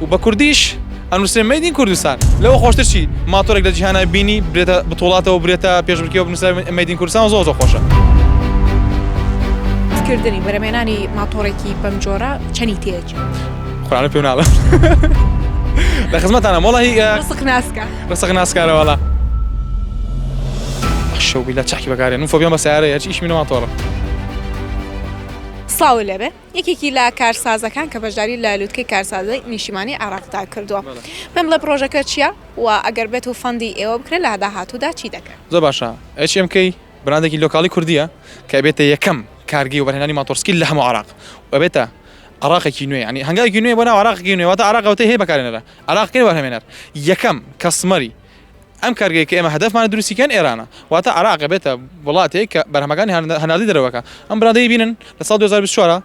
وبە کوردیش ئەنووسێ مەیدین کوردستان لەوە خۆشتر چی ماتۆرێک لە جیهانە بینی برێتە بتوڵاتەوە برێتە پێشبڕکێەوە بنووسێ مەیدین کوردستان زۆر خۆشە. کردنی بەرەمێنانی ماتۆڕێکی بەم جۆرە چەنی تێچ قورآنە پێ ناڵە لە خزمەتانە وەڵاهی ڕسق ناسکارەوەڵا شەو بیلا چاکی بەکارێن و فۆبیان بە سیارەیە هەرچی ئیشی منە ماتۆڕە. سڵاو لەبێ یەکێکی لە کارسازەکان کە بەشداری لە لووتکەی کارسازی نیشتیمانی عێراقدا کردووە. بەم لە پرۆژەکە چییە و ئەگەر بێت و فەندی ئێوە بکرێت لە داهاتوودا چی دەکەن؟ زۆر باشە HMK برندێکی لۆکاڵی کوردیە کە بێتە یەکەم کارگی و بەرهێنانی ماتۆرسکیل لە هەموو عێراق و بێتە عێراقێکی نوێ ینی هەنگاوێکی نوێ بۆ ناو عێراقێکی نوێ واتە عێراقەوەتە هەیە بەکارهێنەرە عێراقی وەرهێنەر یەکەم کەسمەری ئەم کارگەیە کە ئێمە هەدەفمانە دروستیکەن ئێرانە واتە عێراق بێتە وڵاتێک کە بەرهەمەکانی هەناردی دەرەوەکە ئەم برادەی بینن لە ساڵ 2024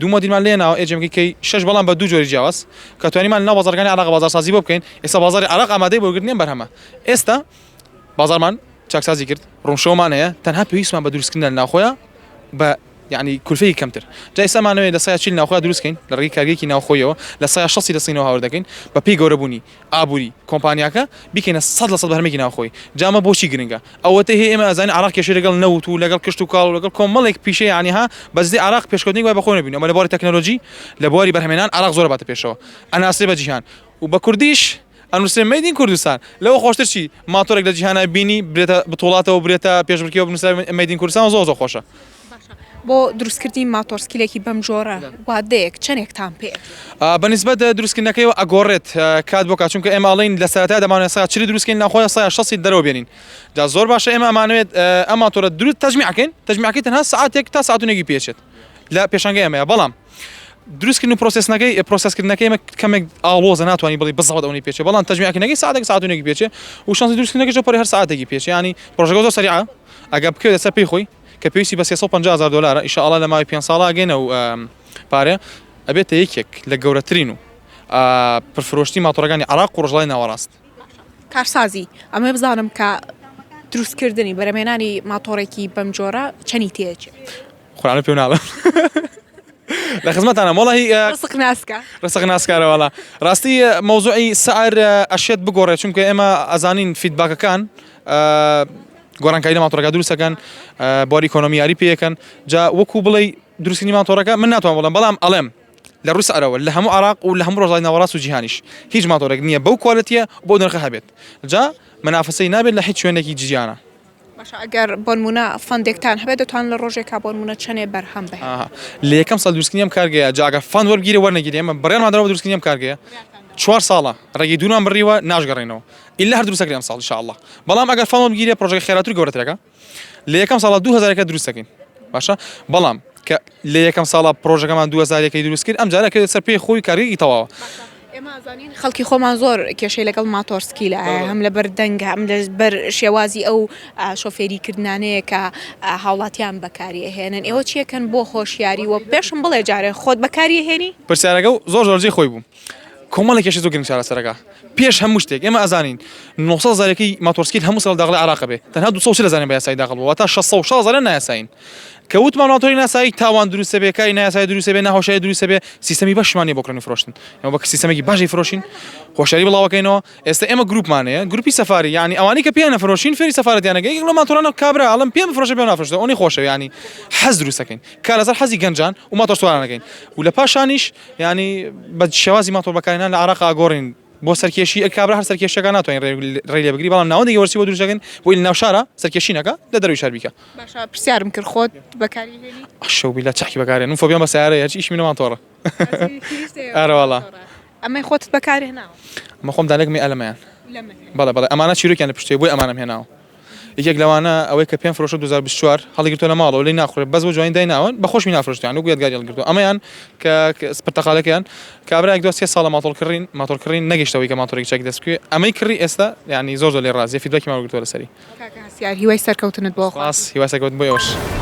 دوو مۆدیلمان لێناوە HMK 6 بەڵام بە دوو جۆری جیاواز کە توانیمان ناو بازارەکانی عێراق بازارسازی بۆ بکەین ئێستا بازاری عێراق ئامادەی بۆ گرتنیان بەرهەمە ئێستا بازارمان چاکسازی کرد ڕوونشەوەمان هەیە تەنها پێویستمان بە دروستکردن ناوخۆیە بە یعنی کولفەی کەمتر جای ئێستامانەوەی لە سایە چیل ناوخۆیە دروستکەین لە ڕێگەی کارگەیەکی ناوخۆیەوە لە سایە 6 دەستینەوە هاور دەکەین بە پێی گەورەبوونی ئابووری کۆمپانیاکە بیکەینە 100% بەرهەمێکی ناوخۆی جامە بۆچی گرنگە ئەوەتە هەیە ئێمە ئەزانین عێراق کێشەی لەگەڵ نەوت و لەگەڵ کشت و کاڵ و لەگەڵ کۆمەڵێک پیشەی یعنیها بەزدی عێراق پێشکەوتنی وای بەخۆ نەبین ئەمە لە بواری تەکنۆلۆژی لە بواری بەرهەمێنان عێراق زۆر باتە پێشەوە ئەناسێ بە جیهان و بە کوردیش ئەنووسێ مەیدین کوردستان لەوە خۆشتر چی ماتۆرێک لە جیهانە بینی برێتە بتوڵاتەوە برێتە پێشبڕکێەوە بنووسێ مەیدین کوردستان زۆر خۆشە. بۆ دروستکردنی ماتۆرسکیلێکی بەم جۆرە وادەیەک چەندێکتان پێ بەنسبەت دروستکردنەکەیەوە ئەگۆڕێت کات بۆ کات چونکە ئێمە ئەڵین لە سەرەتا دەمانێت سا چری دروستکەین ناخۆیە سایە 6 دەرەوە بێنین جا زۆر باشە ئێمە ئەمانوێت ئەم ماتۆرە دروست تەجمیعەکەی تەنها سعاتێک تا ساعتونێکی پێچێت لە پێشانگای ئەمەیە بەڵام دروستکردن و پرۆسسکردنەکەی ئێمە کەمێک ئاڵۆزە ناتوانانی بڵی بەزەوت ئەوەی پێچێت بەڵام تەجمیعەکەی ساعتونێکی پێچێت و شانسی دروستکردنەکەی پەری هەر ساعتێکی پێچێت ینی پرۆژەکە زۆر سەریعە ئەگەر بکەوێت سەر پێی خۆی کە پێویستی بە 350,000 دلار ئینشاءالله لە ماوەی 5 ساڵە ئەگەینە و پارێ ئەبێتە یەکێک لە گەورەترین و پرفرۆشتی ماتۆرەکانی عێراق و ڕۆژهەڵاتی ناوەڕاست. کارسازی ئەمە بزانم کە دروستکردنی بەرەمێنانی ماتۆڕێکی بەم جۆرە چەنی تێچ قورآنە پێ ناڵە لە خزمەتانە وەڵاهی ڕسق ناسکارەوەڵا ڕاستی مەوزوعی سعر ئەشێت بگۆڕێت چونکە ئێمە ئەزانین فیدباکەکان گۆڕانکاری لە ماتۆرەکە دروستەکەن بۆری ئیکۆنۆمیاری پێیەکەن جا وەکو بڵێ دروستکردنی ماتۆرەکە من ناتوان بڵێم بەڵام ئەڵێم لە ڕووی سعرەوە لە هەموو عێراق و لە هەموو ڕۆژهەڵاتی ناوەڕاست و جیهانیش هیچ ماتۆرێک نییە بەو کۆڵەتیە بۆ نرخە هەبێت جا منافسەی نابێت لە هیچ شوێنێکی جیهانە. باشە ئەگەر بۆ نمونە فەندێکتان هەبێت دەتوان لە ڕۆژێکا بۆ نمونە چەندێ بەرهەم بهێنن لە یەکەم ساڵ دروستکردنی ئەم کارگەیە جا ئەگەر فەند وەربگیرێ وەرنەگیرێ ئێمە بڕیارمان دەرەوە دروستکردنی ئەم کارگەیە 4 ساڵە ڕێگەی دوومان بڕیوە ناشگەڕێنەوە ئیلا هەر دروستەکرێ ئەم ساڵ ئینشاءالله بەڵام ئەگەر فەند وەربگیرێ پرۆژەکەی خێراتوی گەورەترەکە لە یەکەم ساڵە 2000 دروستەکەین باشە بەڵام کە لە یەکەم ساڵە پرۆژەکەمان 2000 دروست کرد ئەم جارە کە سەر پێی خۆی کارگەی تەواوە. ئێمە ئەزانین خەڵکی خۆمان زۆر کێشەی لەگەڵ ماتۆرسکیلە هەم لەبەر دەنگ هەم لەبەر شێوازی ئەو شۆفێریکردانەیە کە هاوڵاتیان بەکاری هێنن ئێوە چیەکەن بۆ خۆشیاری و پێشم بڵێ جارێ خۆت بەکاری هێنی پرسیارەکە زۆر زۆرجێ خۆی بوو کۆمەڵی کێشە زۆر گرنگ چارەسەرەکە پێش هەموو شتێک ئێمە ئەزانین 900,000 ماتۆرسکیل هەموو ساڵ داخلی عێراق بێ تەنها 200 لەزانین بە یاسایی داخل بوو واتە 600,000 نایاساین کەوتمان ماتۆری ناسایی تاوان دروستە بێ کاری نایاسایی دروستە بێ نەهۆشایی دروستە بێ سیستەمی باشمانە بۆ کڕنی فرۆشتن ئێمە بە سیستەمێکی باشی فرۆشین خۆشیاری بڵاوەکەینەوە ئێستا ئێمە گروپمانەیە گروپی سەفاری یعنی ئەوانەی کە پێیان نەفرۆشین فێری سەفارەتیانەکەی لە ماتۆرانە کابرا ئەڵم پێم بفرۆشە پێم نافرۆشتە ئەوەی خۆشە یعنی حەز دروستەکەین کار لەسەر حەزی گەنجان و ماتۆر سوارانەکەین و لە پاشانیش یعنی بە شێوازی ماتۆر بەکارهێنان لە عێراق ئاگۆڕین بۆ سەرکێشی کابرا هەر سەرکێشەکە ناتوانین ڕێ لێ بگری بەڵام ناوەندێکی وەرسی بۆ دروستەکەن بۆی لە ناو شارە سەرکێشینەکە لە دەروی شار بیکە. باشە پرسیارم کرد خۆت بەکاری هێنی شەو بیلا چاکی بەکارێن و فۆبیان بە سیارەیە هەرچی ئیشی منە ماتۆڕە ئارەوەڵا ئەمەی خۆتت بەکاری هێناوە ئەمە خۆم دانێکمی ئەلەمەیان بەڵێ ئەمانە چیرۆکیان لە پشتێ بۆی ئەمانم هێناوە یەکێک لەوانە ئەوەی کە پێم فرۆشە 2024 هەڵیگرتووە لە ماڵەوە لێی ناخورێت بەس بۆ جوانی دایناون بەخۆشی نافرۆشتیان و گوێتگاری هەڵگرتووە ئەمەیان کە پرتەقالەکەیان کابراایك دو 3 ساڵە ماتۆڕکردین نەگەشتەوەی کە ماتۆرێک چاک دەست کرد ئەمەی کڕی ئێستا یعنی زۆر لێ ڕازیە فیدباکی ماوەگرتووە لەسەری هیوای سەرکەوتنت بۆ خاص هیوای سەرکەوتن بۆ ئێوەش